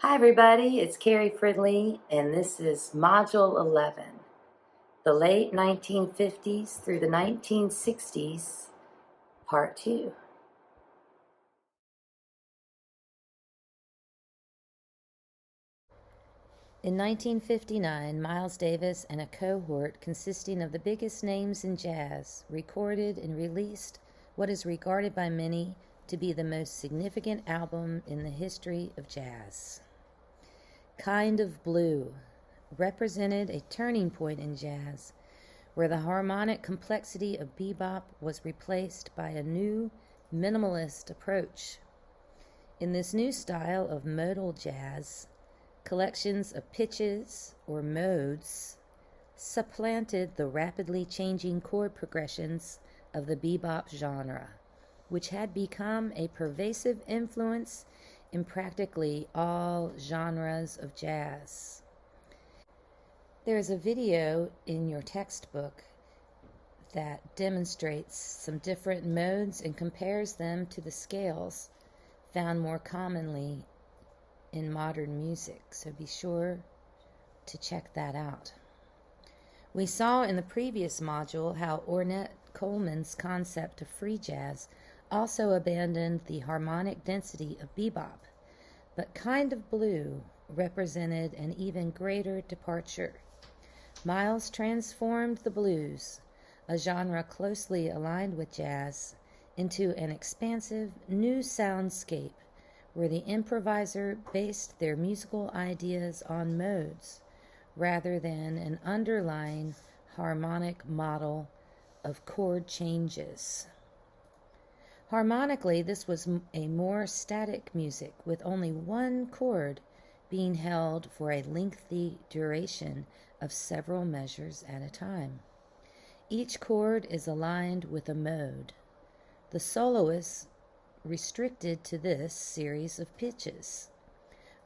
Hi everybody, it's Cary Fridley and this is Module 11, the late 1950s through the 1960s, Part 2. In 1959, Miles Davis and a cohort consisting of the biggest names in jazz recorded and released what is regarded by many to be the most significant album in the history of jazz. Kind of Blue represented a turning point in jazz, where the harmonic complexity of bebop was replaced by a new minimalist approach. In this new style of modal jazz, collections of pitches or modes supplanted the rapidly changing chord progressions of the bebop genre, which had become a pervasive influence in practically all genres of jazz. There is a video in your textbook that demonstrates some different modes and compares them to the scales found more commonly in modern music, so be sure to check that out. We saw in the previous module how Ornette Coleman's concept of free jazz also abandoned the harmonic density of bebop, but Kind of Blue represented an even greater departure. Miles transformed the blues, a genre closely aligned with jazz, into an expansive new soundscape where the improviser based their musical ideas on modes rather than an underlying harmonic model of chord changes. Harmonically, this was a more static music with only one chord being held for a lengthy duration of several measures at a time. Each chord is aligned with a mode. The soloist restricted to this series of pitches.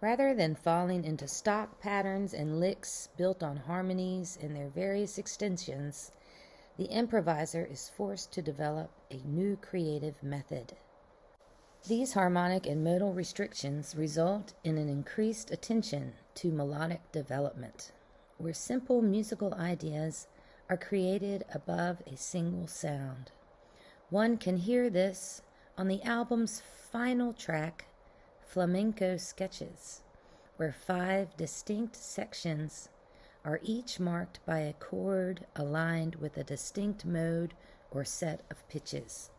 Rather than falling into stock patterns and licks built on harmonies and their various extensions, the improviser is forced to develop a new creative method. These harmonic and modal restrictions result in an increased attention to melodic development, where simple musical ideas are created above a single sound. One can hear this on the album's final track, Flamenco Sketches, where 5 distinct sections are each marked by a chord aligned with a distinct mode or set of pitches.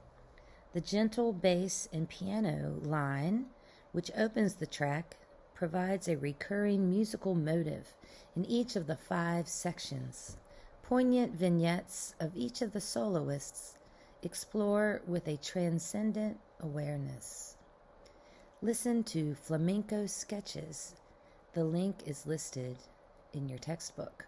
The gentle bass and piano line, which opens the track, provides a recurring musical motive in each of the 5 sections. Poignant vignettes of each of the soloists explore with a transcendent awareness. Listen to Flamenco Sketches. The link is listed in your textbook.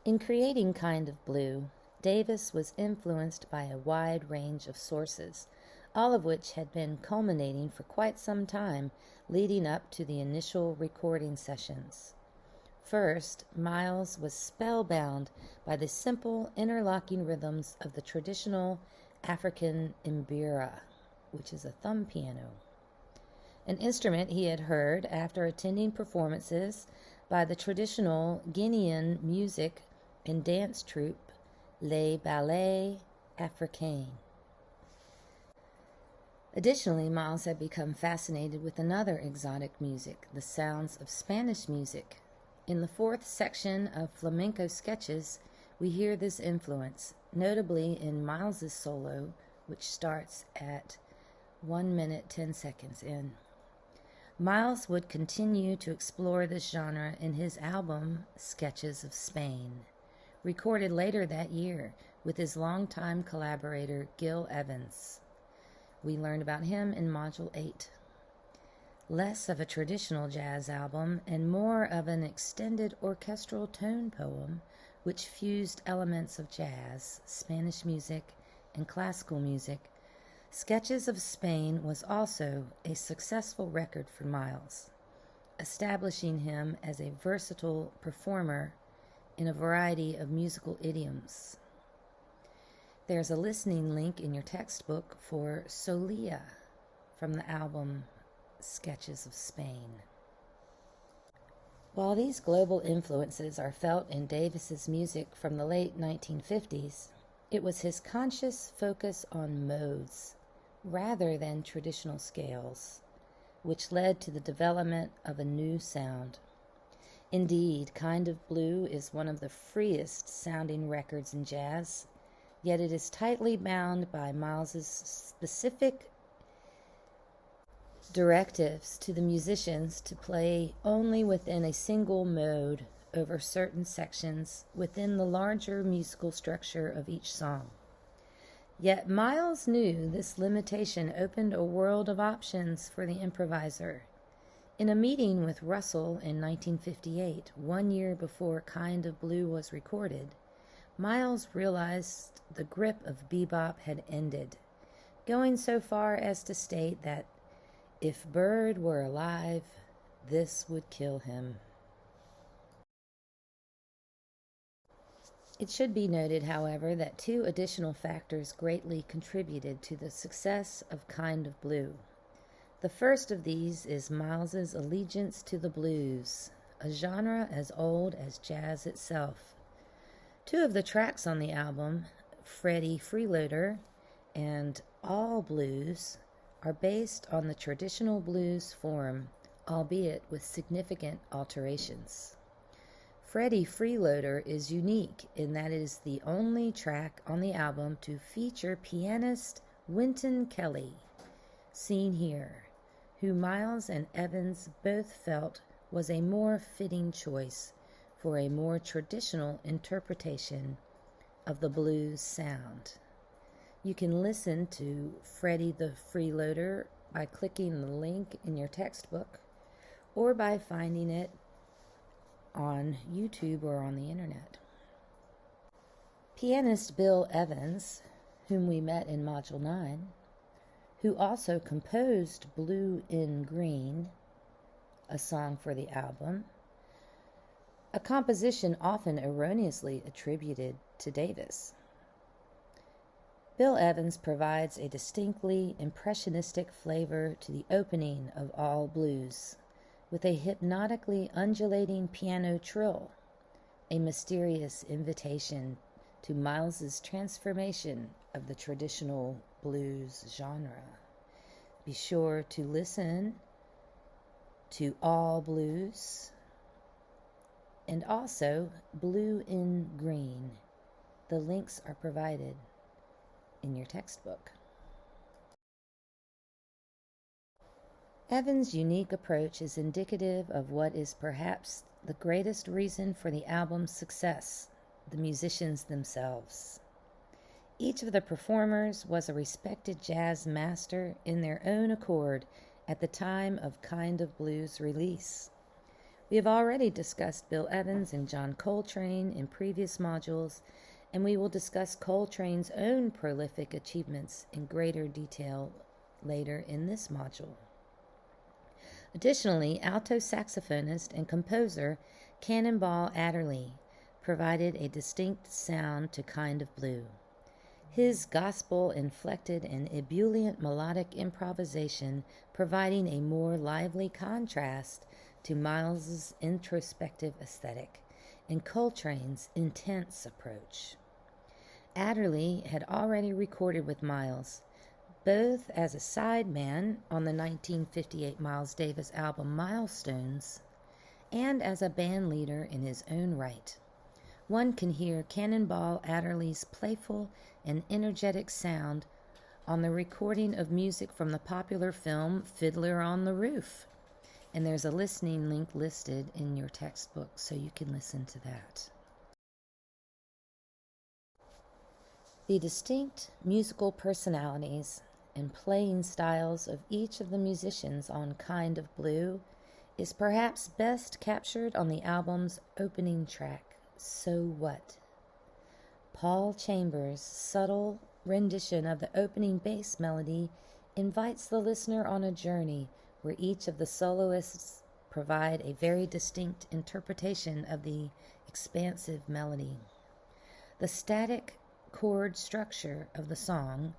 In creating Kind of Blue, Davis was influenced by a wide range of sources, all of which had been culminating for quite some time leading up to the initial recording sessions. First, Miles was spellbound by the simple interlocking rhythms of the traditional African mbira, which is a thumb piano, an instrument he had heard after attending performances by the traditional Guinean music and dance troupe Les Ballets Africains. Additionally, Miles had become fascinated with another exotic music, the sounds of Spanish music. In the 4th section of Flamenco Sketches, we hear this influence, notably in Miles's solo, which starts at 1 minute 10 seconds in. Miles would continue to explore this genre in his album Sketches of Spain, recorded later that year with his longtime collaborator Gil Evans. We learned about him in Module 8. Less of a traditional jazz album and more of an extended orchestral tone poem which fused elements of jazz, Spanish music, and classical music, Sketches of Spain was also a successful record for Miles, establishing him as a versatile performer in a variety of musical idioms. There's a listening link in your textbook for Solia from the album Sketches of Spain. While these global influences are felt in Davis's music from the late 1950s, it was his conscious focus on modes rather than traditional scales, which led to the development of a new sound. Indeed, Kind of Blue is one of the freest sounding records in jazz, yet it is tightly bound by Miles's specific directives to the musicians to play only within a single mode over certain sections within the larger musical structure of each song. Yet Miles knew this limitation opened a world of options for the improviser. In a meeting with Russell in 1958, 1 year before Kind of Blue was recorded, Miles realized the grip of bebop had ended, going so far as to state that if Bird were alive, this would kill him. It should be noted, however, that two additional factors greatly contributed to the success of Kind of Blue. The first of these is Miles's allegiance to the blues, a genre as old as jazz itself. Two of the tracks on the album, Freddie Freeloader and All Blues, are based on the traditional blues form, albeit with significant alterations. Freddie Freeloader is unique in that it is the only track on the album to feature pianist Wynton Kelly, seen here, who Miles and Evans both felt was a more fitting choice for a more traditional interpretation of the blues sound. You can listen to Freddie the Freeloader by clicking the link in your textbook or by finding it on YouTube or on the internet. Pianist Bill Evans, whom we met in Module 9, who also composed Blue in Green, a song for the album, a composition often erroneously attributed to Davis. Bill Evans provides a distinctly impressionistic flavor to the opening of All Blues, with a hypnotically undulating piano trill, a mysterious invitation to Miles's transformation of the traditional blues genre. Be sure to listen to All Blues and also Blue in Green. The links are provided in your textbook. Evans' unique approach is indicative of what is perhaps the greatest reason for the album's success, the musicians themselves. Each of the performers was a respected jazz master in their own accord at the time of Kind of Blue's release. We have already discussed Bill Evans and John Coltrane in previous modules, and we will discuss Coltrane's own prolific achievements in greater detail later in this module. Additionally, alto saxophonist and composer Cannonball Adderley provided a distinct sound to Kind of Blue. His gospel-inflected and ebullient melodic improvisation providing a more lively contrast to Miles's introspective aesthetic and Coltrane's intense approach. Adderley had already recorded with Miles, both as a sideman on the 1958 Miles Davis album Milestones and as a band leader in his own right. One can hear Cannonball Adderley's playful and energetic sound on the recording of music from the popular film Fiddler on the Roof, and there's a listening link listed in your textbook so you can listen to that. The distinct musical personalities and playing styles of each of the musicians on Kind of Blue is perhaps best captured on the album's opening track, So What? Paul Chambers' subtle rendition of the opening bass melody invites the listener on a journey where each of the soloists provide a very distinct interpretation of the expansive melody. The static chord structure of the song,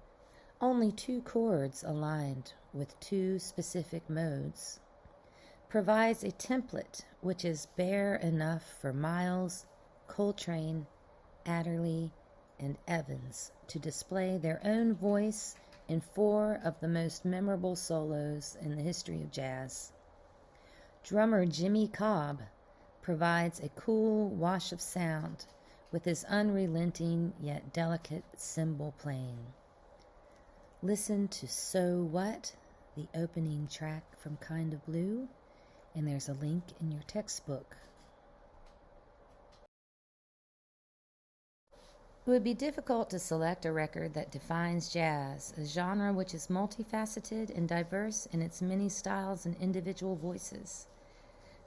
only 2 chords aligned with 2 specific modes, provides a template which is bare enough for Miles, Coltrane, Adderley, and Evans to display their own voice in 4 of the most memorable solos in the history of jazz. Drummer Jimmy Cobb provides a cool wash of sound with his unrelenting yet delicate cymbal playing. Listen to So What, the opening track from Kind of Blue, and there's a link in your textbook. It would be difficult to select a record that defines jazz, a genre which is multifaceted and diverse in its many styles and individual voices.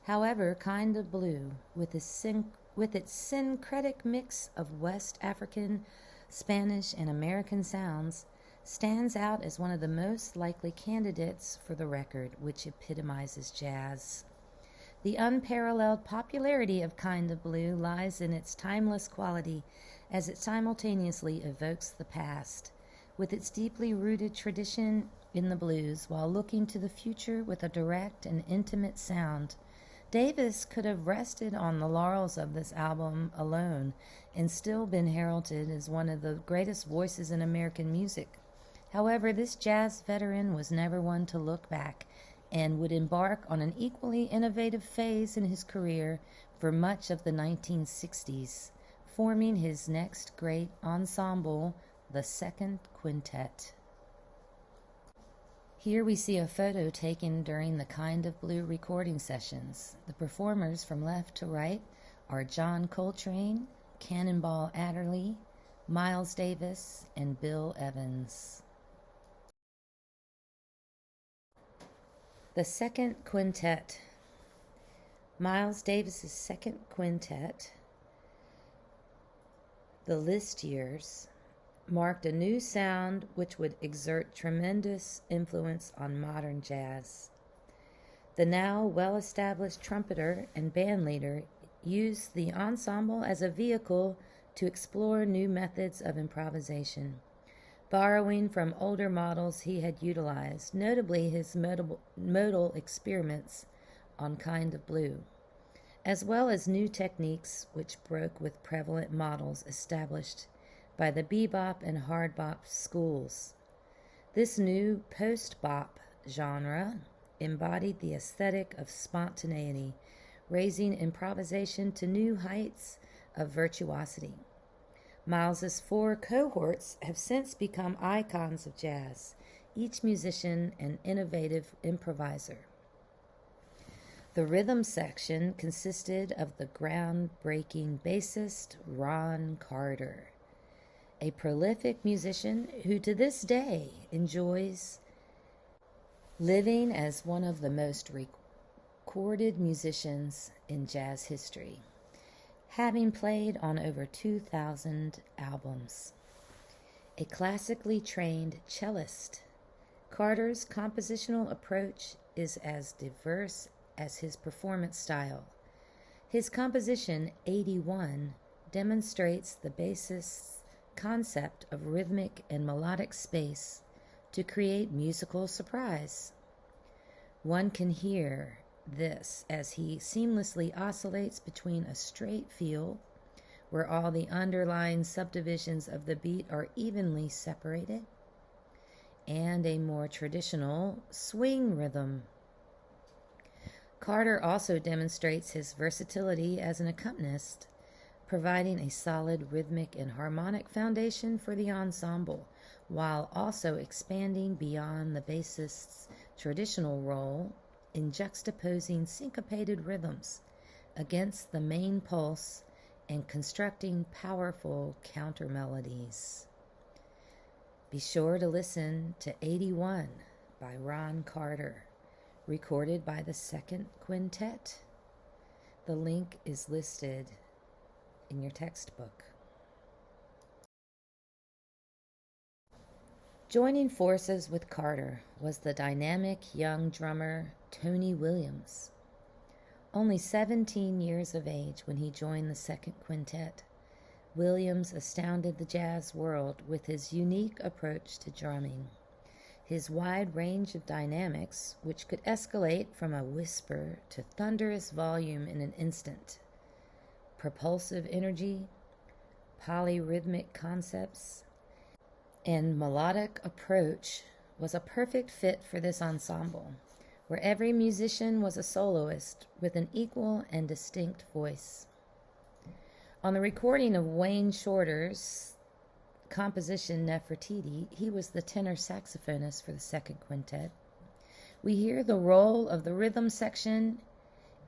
However, Kind of Blue, with its syncretic mix of West African, Spanish, and American sounds, stands out as one of the most likely candidates for the record which epitomizes jazz. The unparalleled popularity of Kind of Blue lies in its timeless quality, as it simultaneously evokes the past, with its deeply rooted tradition in the blues, while looking to the future with a direct and intimate sound. Davis could have rested on the laurels of this album alone and still been heralded as one of the greatest voices in American music. However, this jazz veteran was never one to look back and would embark on an equally innovative phase in his career for much of the 1960s, forming his next great ensemble, the Second Quintet. Here we see a photo taken during the Kind of Blue recording sessions. The performers from left to right are John Coltrane, Cannonball Adderley, Miles Davis, and Bill Evans. The Second Quintet. Miles Davis's Second Quintet, the Liszt years, marked a new sound which would exert tremendous influence on modern jazz. The now well-established trumpeter and bandleader used the ensemble as a vehicle to explore new methods of improvisation, borrowing from older models he had utilized, notably his modal experiments on Kind of Blue, as well as new techniques which broke with prevalent models established by the bebop and hard bop schools. This new post-bop genre embodied the aesthetic of spontaneity, raising improvisation to new heights of virtuosity. Miles's 4 cohorts have since become icons of jazz, each musician an innovative improviser. The rhythm section consisted of the groundbreaking bassist Ron Carter, a prolific musician who to this day enjoys living as one of the most recorded musicians in jazz history, having played on over 2,000 albums. A classically trained cellist, Carter's compositional approach is as diverse as his performance style. His composition, 81, demonstrates the bassist's concept of rhythmic and melodic space to create musical surprise. One can hear this as he seamlessly oscillates between a straight feel, where all the underlying subdivisions of the beat are evenly separated, and a more traditional swing rhythm. Carter also demonstrates his versatility as an accompanist, providing a solid rhythmic and harmonic foundation for the ensemble, while also expanding beyond the bassist's traditional role in juxtaposing syncopated rhythms against the main pulse and constructing powerful counter melodies. Be sure to listen to 81 by Ron Carter, recorded by the Second Quintet. The link is listed in your textbook. Joining forces with Carter was the dynamic young drummer Tony Williams, only 17 years of age when he joined the Second Quintet. Williams astounded the jazz world with his unique approach to drumming. His wide range of dynamics, which could escalate from a whisper to thunderous volume in an instant, propulsive energy, polyrhythmic concepts, and melodic approach, was a perfect fit for this ensemble, where every musician was a soloist with an equal and distinct voice. On the recording of Wayne Shorter's composition Nefertiti, he was the tenor saxophonist for the second quintet. We hear the role of the rhythm section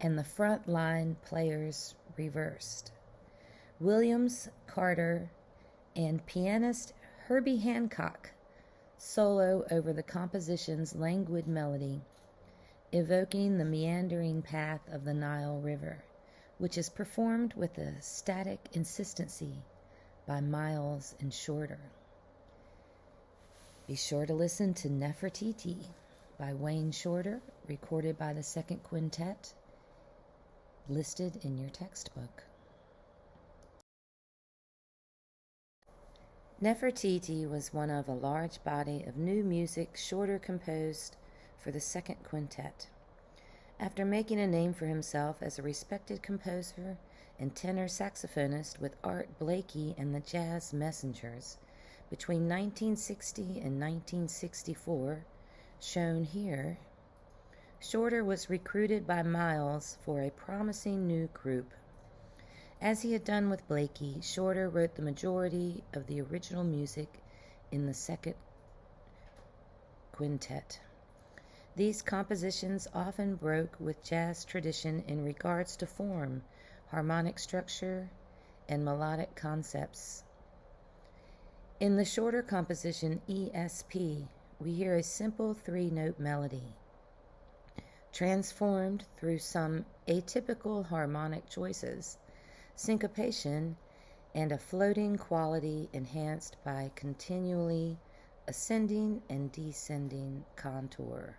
and the front line players reversed. Williams, Carter, and pianist Herbie Hancock solo over the composition's languid melody, evoking the meandering path of the Nile River, which is performed with a static insistency by Miles and Shorter. Be sure to listen to Nefertiti by Wayne Shorter, recorded by the second quintet, listed in your textbook. Nefertiti was one of a large body of new music Shorter composed for the second quintet. After making a name for himself as a respected composer and tenor saxophonist with Art Blakey and the Jazz Messengers between 1960 and 1964, shown here, Shorter was recruited by Miles for a promising new group. As he had done with Blakey, Shorter wrote the majority of the original music in the second quintet. These compositions often broke with jazz tradition in regards to form, harmonic structure, and melodic concepts. In the Shorter composition ESP, we hear a simple three-note melody, transformed through some atypical harmonic choices, syncopation, and a floating quality enhanced by continually ascending and descending contour.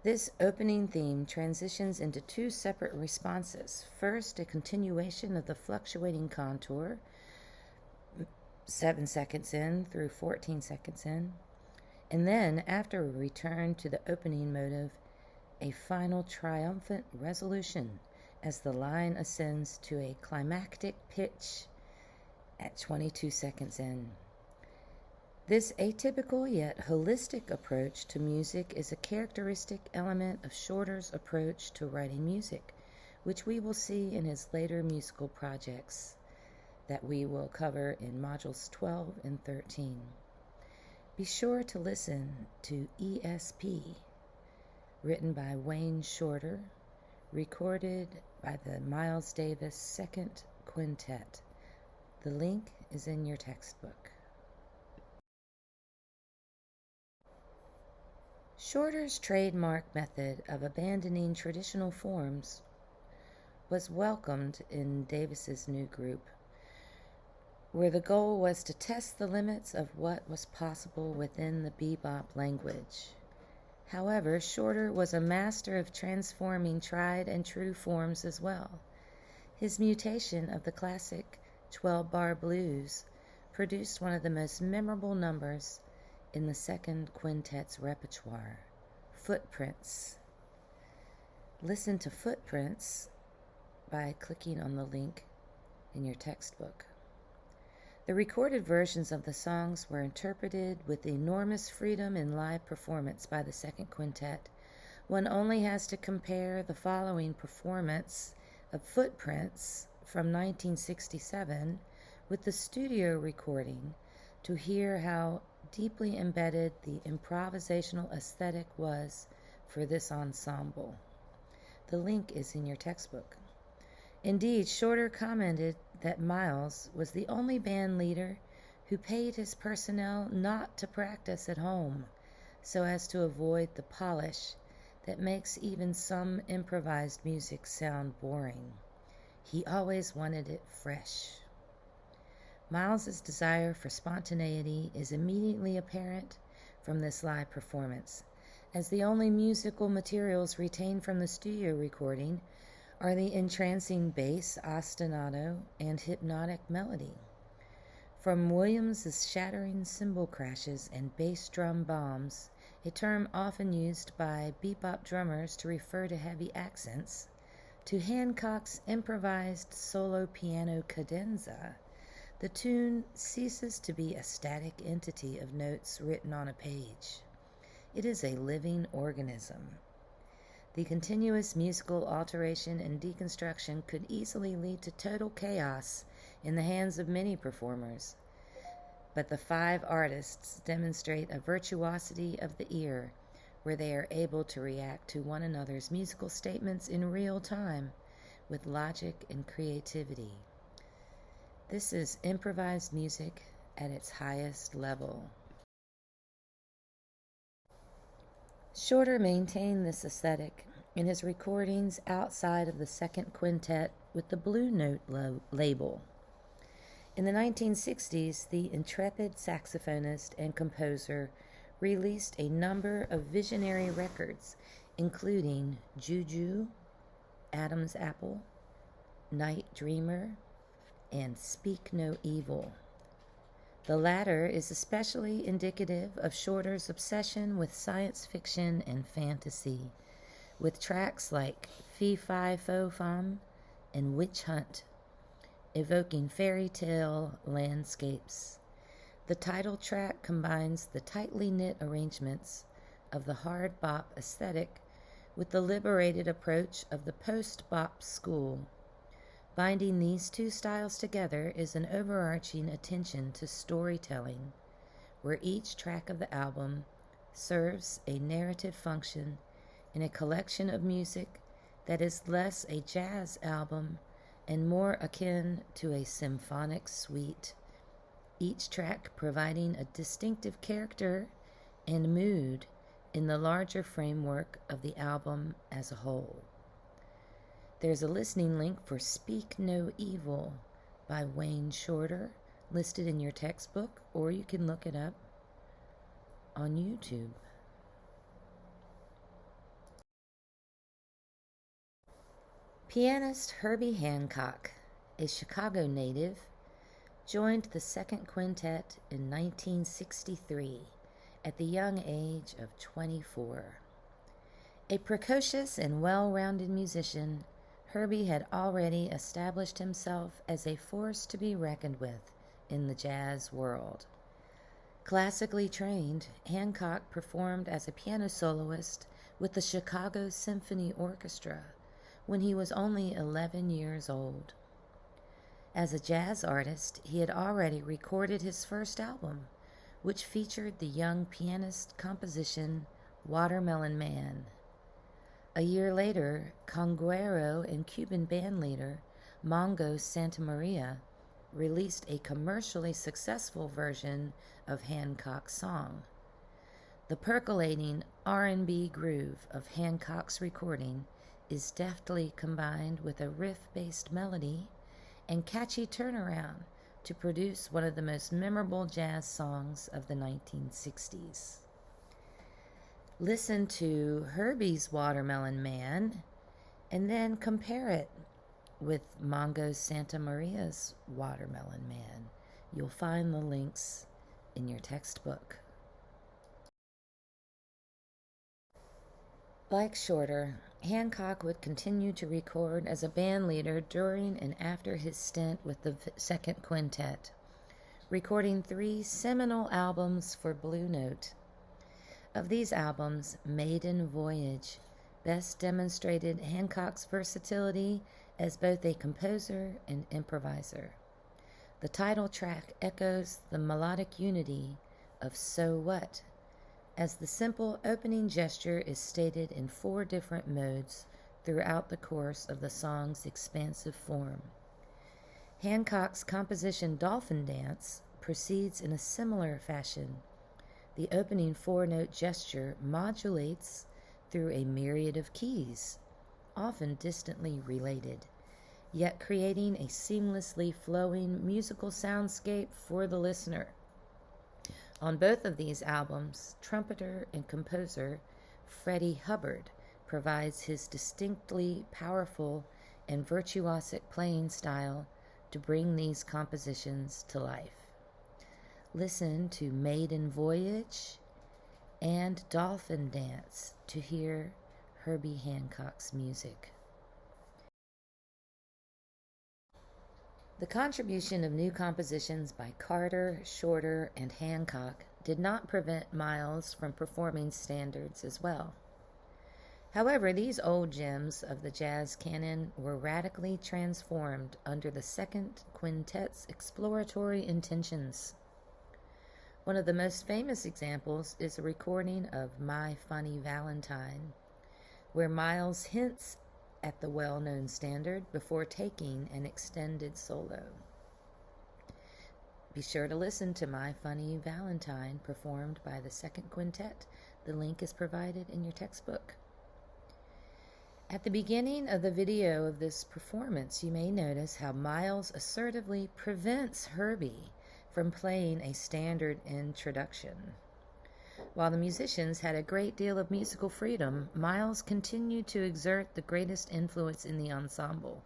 This opening theme transitions into two separate responses. First, a continuation of the fluctuating contour, 7 seconds in through 14 seconds in, and then, after a return to the opening motive, a final triumphant resolution as the line ascends to a climactic pitch at 22 seconds in. This atypical yet holistic approach to music is a characteristic element of Shorter's approach to writing music, which we will see in his later musical projects that we will cover in modules 12 and 13. Be sure to listen to ESP, written by Wayne Shorter, recorded by the Miles Davis Second Quintet. The link is in your textbook. Shorter's trademark method of abandoning traditional forms was welcomed in Davis's new group, where the goal was to test the limits of what was possible within the bebop language. However, Shorter was a master of transforming tried and true forms as well. His mutation of the classic 12-bar blues produced one of the most memorable numbers in the second quintet's repertoire, Footprints. Listen to Footprints by clicking on the link in your textbook. The recorded versions of the songs were interpreted with enormous freedom in live performance by the second quintet. One only has to compare the following performance of Footprints from 1967 with the studio recording to hear how deeply embedded the improvisational aesthetic was for this ensemble. The link is in your textbook. Indeed, Shorter commented that Miles was the only band leader who paid his personnel not to practice at home so as to avoid the polish that makes even some improvised music sound boring. He always wanted it fresh. Miles's desire for spontaneity is immediately apparent from this live performance, as the only musical materials retained from the studio recording are the entrancing bass ostinato and hypnotic melody. From Williams's shattering cymbal crashes and bass drum bombs, a term often used by bebop drummers to refer to heavy accents, to Hancock's improvised solo piano cadenza, the tune ceases to be a static entity of notes written on a page. It is a living organism. The continuous musical alteration and deconstruction could easily lead to total chaos in the hands of many performers, but the five artists demonstrate a virtuosity of the ear where they are able to react to one another's musical statements in real time with logic and creativity. This is improvised music at its highest level. Shorter maintained this aesthetic in his recordings outside of the second quintet with the Blue Note label. In the 1960s, the intrepid saxophonist and composer released a number of visionary records, including Juju, Adam's Apple, Night Dreamer, and Speak No Evil. The latter is especially indicative of Shorter's obsession with science fiction and fantasy, with tracks like Fee Fi Fo Fum and Witch Hunt, evoking fairy tale landscapes. The title track combines the tightly knit arrangements of the hard bop aesthetic with the liberated approach of the post-bop school. Binding these two styles together is an overarching attention to storytelling, where each track of the album serves a narrative function in a collection of music that is less a jazz album and more akin to a symphonic suite, each track providing a distinctive character and mood in the larger framework of the album as a whole. There's a listening link for Speak No Evil by Wayne Shorter listed in your textbook, or you can look it up on YouTube. Pianist Herbie Hancock, a Chicago native, joined the second quintet in 1963 at the young age of 24. A precocious and well-rounded musician, Herbie had already established himself as a force to be reckoned with in the jazz world. Classically trained, Hancock performed as a piano soloist with the Chicago Symphony Orchestra when he was only 11 years old. As a jazz artist, he had already recorded his first album, which featured the young pianist composition Watermelon Man. A year later, conguero and Cuban bandleader Mongo Santamaria released a commercially successful version of Hancock's song. The percolating R&B groove of Hancock's recording is deftly combined with a riff-based melody and catchy turnaround to produce one of the most memorable jazz songs of the 1960s. Listen to Herbie's Watermelon Man and then compare it with Mongo Santamaria's Watermelon Man. You'll find the links in your textbook. Like Shorter, Hancock would continue to record as a band leader during and after his stint with the second quintet, recording 3 seminal albums for Blue Note. Of these albums, Maiden Voyage best demonstrated Hancock's versatility as both a composer and improviser. The title track echoes the melodic unity of So What, as the simple opening gesture is stated in 4 different modes throughout the course of the song's expansive form. Hancock's composition Dolphin Dance proceeds in a similar fashion. The opening 4-note gesture modulates through a myriad of keys, often distantly related, yet creating a seamlessly flowing musical soundscape for the listener. On both of these albums, trumpeter and composer Freddie Hubbard provides his distinctly powerful and virtuosic playing style to bring these compositions to life. Listen to Maiden Voyage and Dolphin Dance to hear Herbie Hancock's music. The contribution of new compositions by Carter, Shorter, and Hancock did not prevent Miles from performing standards as well. However, these old gems of the jazz canon were radically transformed under the second quintet's exploratory intentions. One of the most famous examples is a recording of My Funny Valentine, where Miles hints at the well-known standard before taking an extended solo. Be sure to listen to My Funny Valentine performed by the second quintet. The link is provided in your textbook. At the beginning of the video of this performance, you may notice how Miles assertively prevents Herbie from playing a standard introduction. While the musicians had a great deal of musical freedom, Miles continued to exert the greatest influence in the ensemble,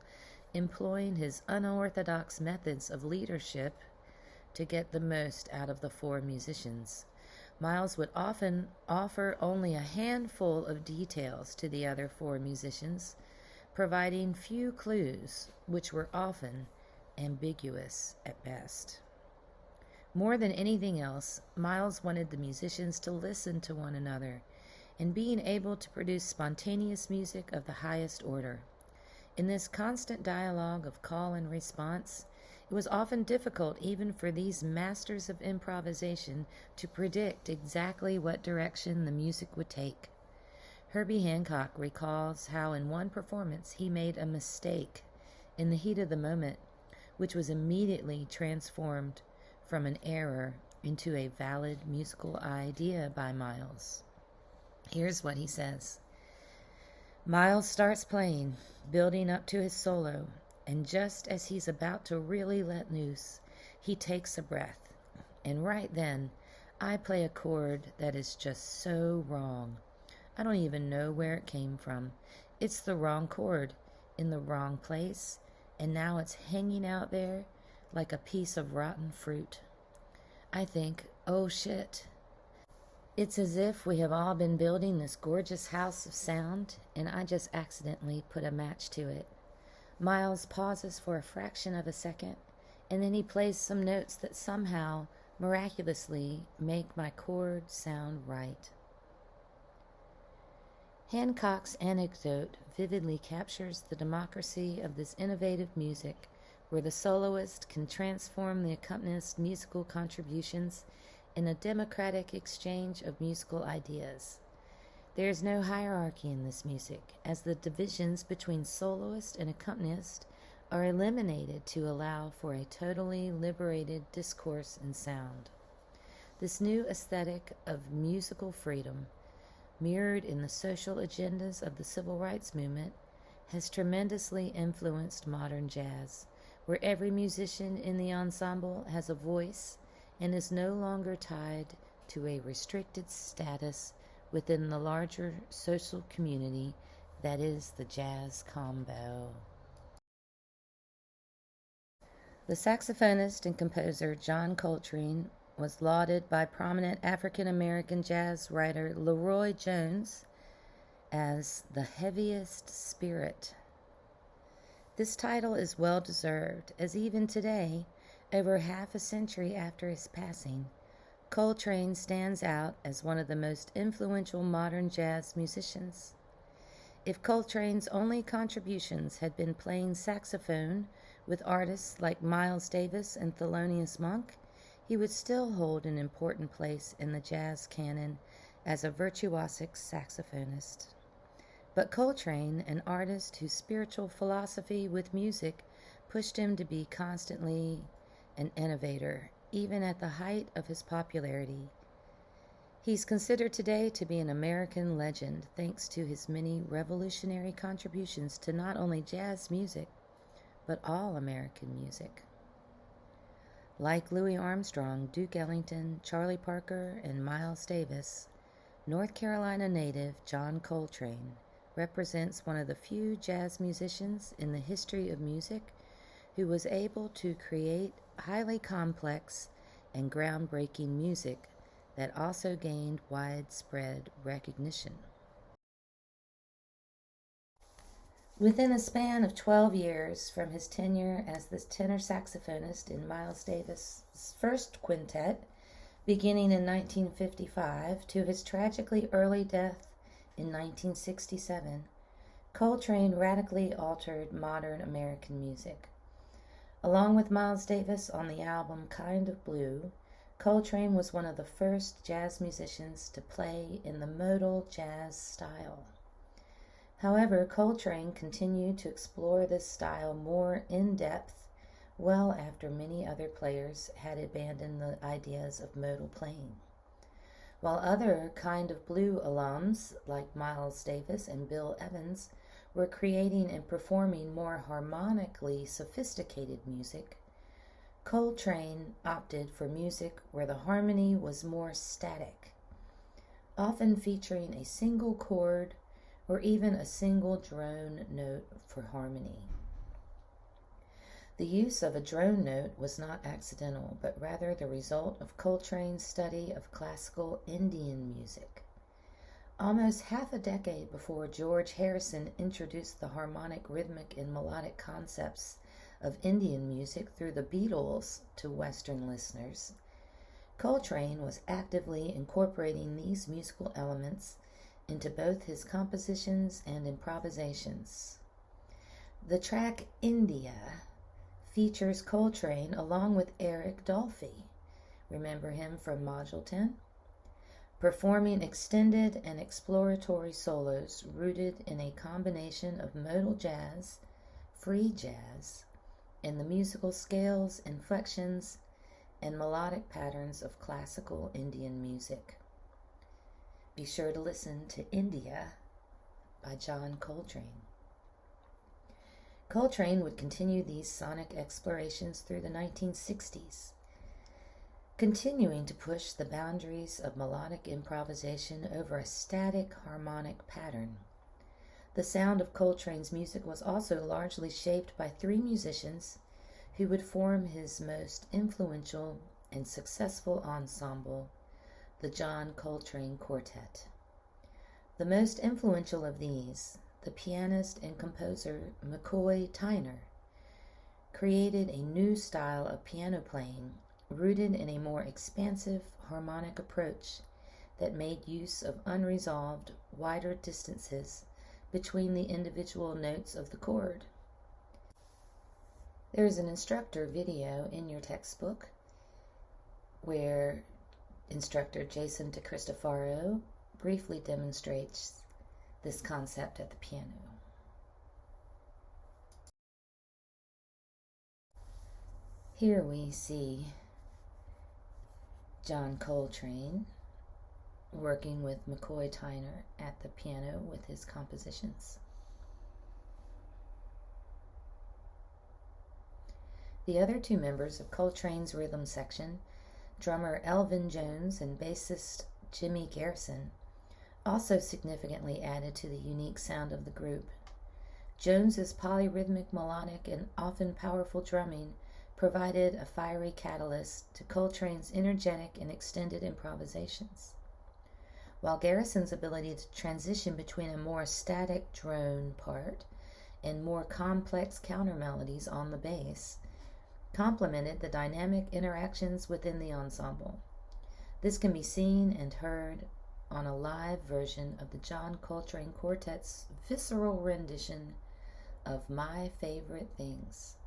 employing his unorthodox methods of leadership to get the most out of the four musicians. Miles would often offer only a handful of details to the other four musicians, providing few clues, which were often ambiguous at best. More than anything else, Miles wanted the musicians to listen to one another and being able to produce spontaneous music of the highest order. In this constant dialogue of call and response, it was often difficult even for these masters of improvisation to predict exactly what direction the music would take. Herbie Hancock recalls how in one performance he made a mistake in the heat of the moment, which was immediately transformed from an error into a valid musical idea by Miles. Here's what he says. Miles starts playing, building up to his solo, and just as he's about to really let loose, he takes a breath. And right then, I play a chord that is just so wrong. I don't even know where it came from. It's the wrong chord, in the wrong place, and now it's hanging out there like a piece of rotten fruit. I think, oh shit. It's as if we have all been building this gorgeous house of sound, and I just accidentally put a match to it. Miles pauses for a fraction of a second, and then he plays some notes that somehow, miraculously, make my chord sound right. Hancock's anecdote vividly captures the democracy of this innovative music, where the soloist can transform the accompanist's musical contributions in a democratic exchange of musical ideas. There is no hierarchy in this music, as the divisions between soloist and accompanist are eliminated to allow for a totally liberated discourse and sound. This new aesthetic of musical freedom, mirrored in the social agendas of the civil rights movement, has tremendously influenced modern jazz, where every musician in the ensemble has a voice and is no longer tied to a restricted status within the larger social community that is the jazz combo. The saxophonist and composer John Coltrane was lauded by prominent African-American jazz writer Leroy Jones as the heaviest spirit. This title is well deserved, as even today, over half a century after his passing, Coltrane stands out as one of the most influential modern jazz musicians. If Coltrane's only contributions had been playing saxophone with artists like Miles Davis and Thelonious Monk, he would still hold an important place in the jazz canon as a virtuosic saxophonist. But Coltrane, an artist whose spiritual philosophy with music pushed him to be constantly an innovator, even at the height of his popularity. He's considered today to be an American legend thanks to his many revolutionary contributions to not only jazz music, but all American music. Like Louis Armstrong, Duke Ellington, Charlie Parker, and Miles Davis, North Carolina native John Coltrane represents one of the few jazz musicians in the history of music who was able to create highly complex and groundbreaking music that also gained widespread recognition. Within a span of 12 years from his tenure as the tenor saxophonist in Miles Davis' first quintet, beginning in 1955, to his tragically early death in 1967, Coltrane radically altered modern American music. Along with Miles Davis on the album Kind of Blue, Coltrane was one of the first jazz musicians to play in the modal jazz style. However, Coltrane continued to explore this style more in depth well after many other players had abandoned the ideas of modal playing. While other Kind of Blue alums like Miles Davis and Bill Evans were creating and performing more harmonically sophisticated music, Coltrane opted for music where the harmony was more static, often featuring a single chord or even a single drone note for harmony. The use of a drone note was not accidental, but rather the result of Coltrane's study of classical Indian music. Almost half a decade before George Harrison introduced the harmonic, rhythmic, and melodic concepts of Indian music through the Beatles to Western listeners, Coltrane was actively incorporating these musical elements into both his compositions and improvisations. The track India features Coltrane along with Eric Dolphy, remember him from Module 10? Performing extended and exploratory solos rooted in a combination of modal jazz, free jazz, and the musical scales, inflections, and melodic patterns of classical Indian music. Be sure to listen to India by John Coltrane. Coltrane would continue these sonic explorations through the 1960s, continuing to push the boundaries of melodic improvisation over a static harmonic pattern. The sound of Coltrane's music was also largely shaped by three musicians who would form his most influential and successful ensemble, the John Coltrane Quartet. The most influential of these, the pianist and composer McCoy Tyner, created a new style of piano playing rooted in a more expansive harmonic approach that made use of unresolved, wider distances between the individual notes of the chord. There is an instructor video in your textbook where instructor Jason DeCristofaro briefly demonstrates this concept at the piano. Here we see John Coltrane working with McCoy Tyner at the piano with his compositions. The other two members of Coltrane's rhythm section, drummer Elvin Jones and bassist Jimmy Garrison, also significantly added to the unique sound of the group. Jones's polyrhythmic, melodic, and often powerful drumming provided a fiery catalyst to Coltrane's energetic and extended improvisations, while Garrison's ability to transition between a more static drone part and more complex counter melodies on the bass complemented the dynamic interactions within the ensemble. This can be seen and heard on a live version of the John Coltrane Quartet's visceral rendition of My Favorite Things,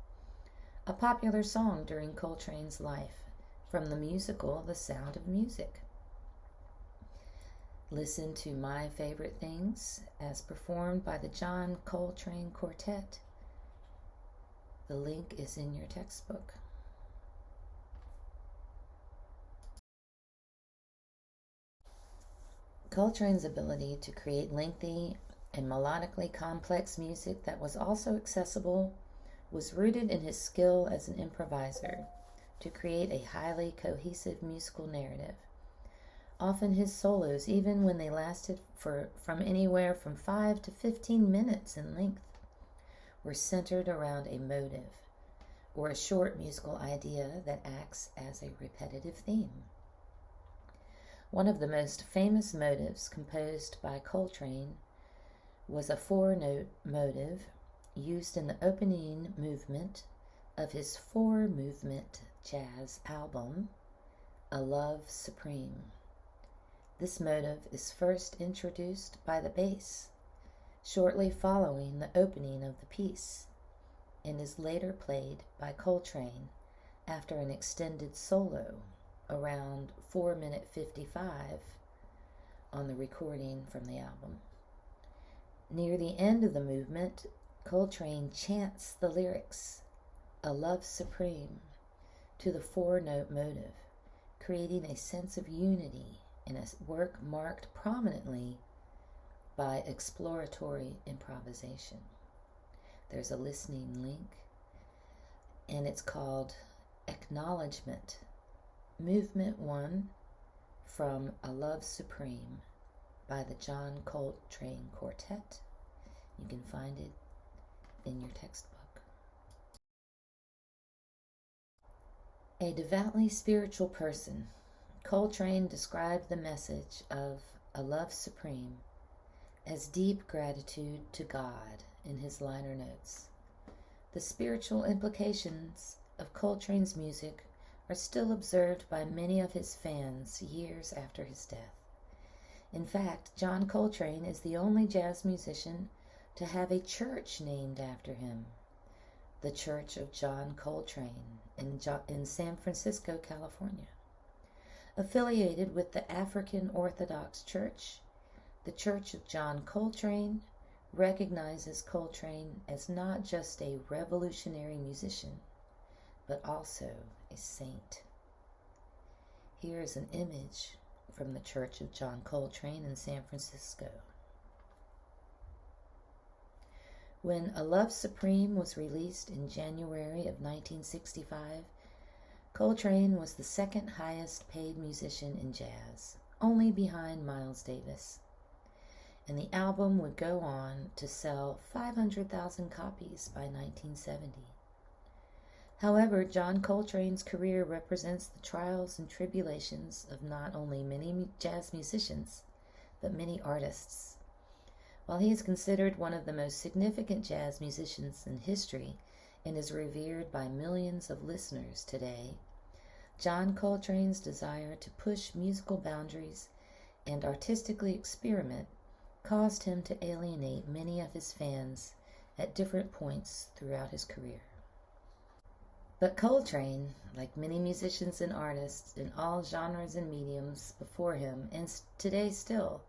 a popular song during Coltrane's life from the musical The Sound of Music. Listen to My Favorite Things as performed by the John Coltrane Quartet. The link is in your textbook. Coltrane's ability to create lengthy and melodically complex music that was also accessible was rooted in his skill as an improviser to create a highly cohesive musical narrative. Often his solos, even when they lasted from anywhere from 5 to 15 minutes in length, were centered around a motive, or a short musical idea that acts as a repetitive theme. One of the most famous motives composed by Coltrane was a 4-note motive used in the opening movement of his 4-movement jazz album, A Love Supreme. This motive is first introduced by the bass, shortly following the opening of the piece, and is later played by Coltrane after an extended solo around 4-minute 55 on the recording from the album. Near the end of the movement, Coltrane chants the lyrics, A Love Supreme, to the 4-note motive, creating a sense of unity in a work marked prominently by exploratory improvisation. There's a listening link, and it's called Acknowledgement, Movement 1 from A Love Supreme by the John Coltrane Quartet. You can find it in your textbook. A devoutly spiritual person, Coltrane described the message of A Love Supreme as deep gratitude to God in his liner notes. The spiritual implications of Coltrane's music are still observed by many of his fans years after his death. In fact, John Coltrane is the only jazz musician to have a church named after him, the Church of John Coltrane in San Francisco, California. Affiliated with the African Orthodox Church, the Church of John Coltrane recognizes Coltrane as not just a revolutionary musician, but also a saint. Here is an image from the Church of John Coltrane in San Francisco. When A Love Supreme was released in January of 1965, Coltrane was the second highest paid musician in jazz, only behind Miles Davis. And the album would go on to sell 500,000 copies by 1970. However, John Coltrane's career represents the trials and tribulations of not only many jazz musicians, but many artists. While he is considered one of the most significant jazz musicians in history and is revered by millions of listeners today, John Coltrane's desire to push musical boundaries and artistically experiment caused him to alienate many of his fans at different points throughout his career. But Coltrane, like many musicians and artists in all genres and mediums before him, and today still,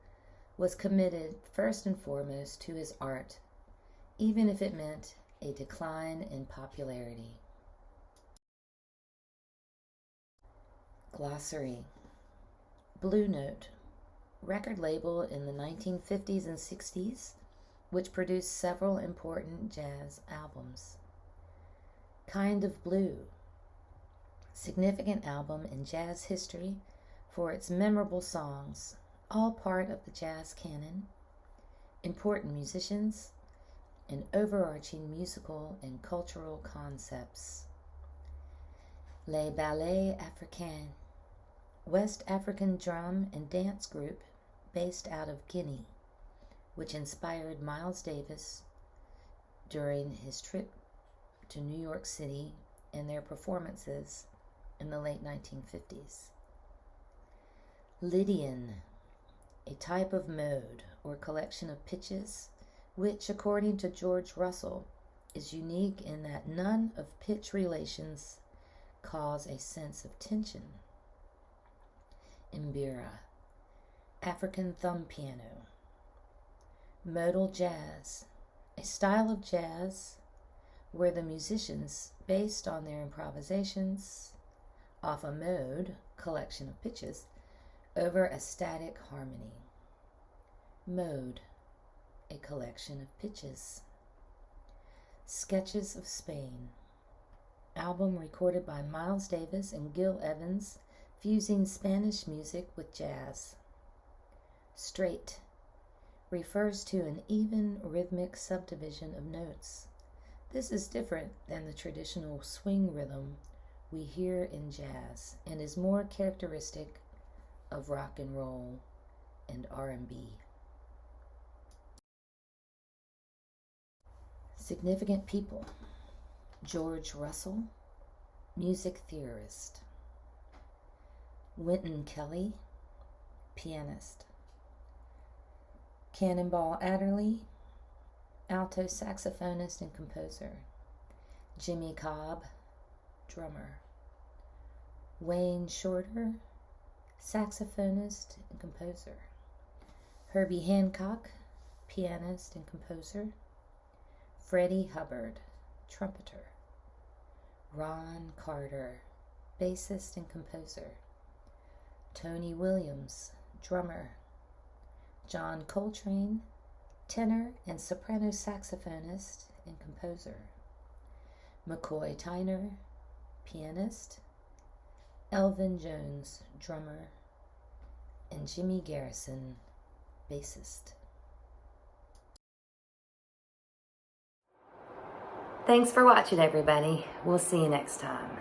was committed first and foremost to his art, even if it meant a decline in popularity. Glossary. Blue Note, record label in the 1950s and 60s, which produced several important jazz albums. Kind of Blue, significant album in jazz history for its memorable songs, all part of the jazz canon, important musicians, and overarching musical and cultural concepts. Les Ballets Africains, West African drum and dance group based out of Guinea, which inspired Miles Davis during his trip to New York City and their performances in the late 1950s. Lydian, a type of mode or collection of pitches, which, according to George Russell, is unique in that none of pitch relations cause a sense of tension. Mbira, African thumb piano. Modal jazz, a style of jazz where the musicians, based on their improvisations off a mode, collection of pitches, over a static harmony. Mode, a collection of pitches. Sketches of Spain, album recorded by Miles Davis and Gil Evans, Fusing Spanish music with jazz. Straight refers to an even rhythmic subdivision of notes. This is different than the traditional swing rhythm we hear in jazz and is more characteristic of rock and roll and R&B. Significant people. George Russell, music theorist. Wynton Kelly, pianist. Cannonball Adderley, alto saxophonist and composer. Jimmy Cobb, drummer. Wayne Shorter, saxophonist and composer. Herbie Hancock, pianist and composer. Freddie Hubbard, trumpeter. Ron Carter, bassist and composer. Tony Williams, drummer. John Coltrane, tenor and soprano saxophonist and composer. McCoy Tyner, pianist. Elvin Jones, drummer. And Jimmy Garrison, bassist. Thanks for watching, everybody. We'll see you next time.